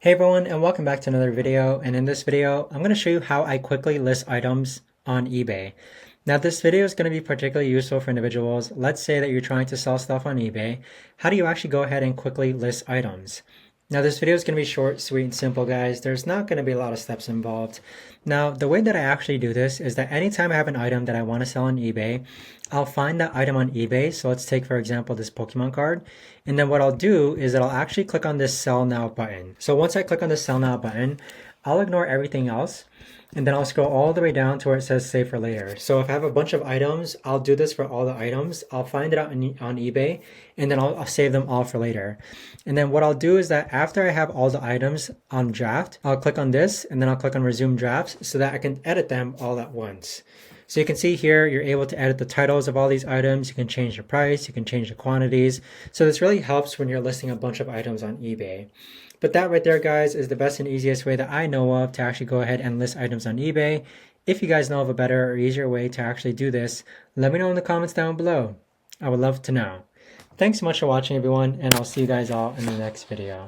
Hey everyone, and welcome back to another video. And in this video, I'm going to show you how I quickly list items on eBay. Now this video is going to be particularly useful for individuals. Let's say that you're trying to sell stuff on eBay. How do you actually go ahead and quickly list items? Now this video is going to be short, sweet, and simple, guys. There's not going to be a lot of steps involved. Now the way that I actually do this is that anytime I have an item that I want to sell on eBay, I'll find that item on eBay. So let's take, for example, this Pokemon card. And then what I'll do is that I'll actually click on this Sell Now button. So once I click on the Sell Now button, I'll ignore everything else. And then I'll scroll all the way down to where it says Save for Later. So if I have a bunch of items, I'll do this for all the items. I'll find it out on eBay, and then I'll save them all for later. And then what I'll do is that after I have all the items on draft, I'll click on this, and then I'll click on Resume Drafts so that I can edit them all at once. So you can see here, you're able to edit the titles of all these items. You can change the price, you can change the quantities. So this really helps when you're listing a bunch of items on eBay. But that right there, guys, is the best and easiest way that I know of to actually go ahead and list items on eBay. If you guys know of a better or easier way to actually do this, let me know in the comments down below. I would love to know. Thanks so much for watching, everyone, and I'll see you guys all in the next video.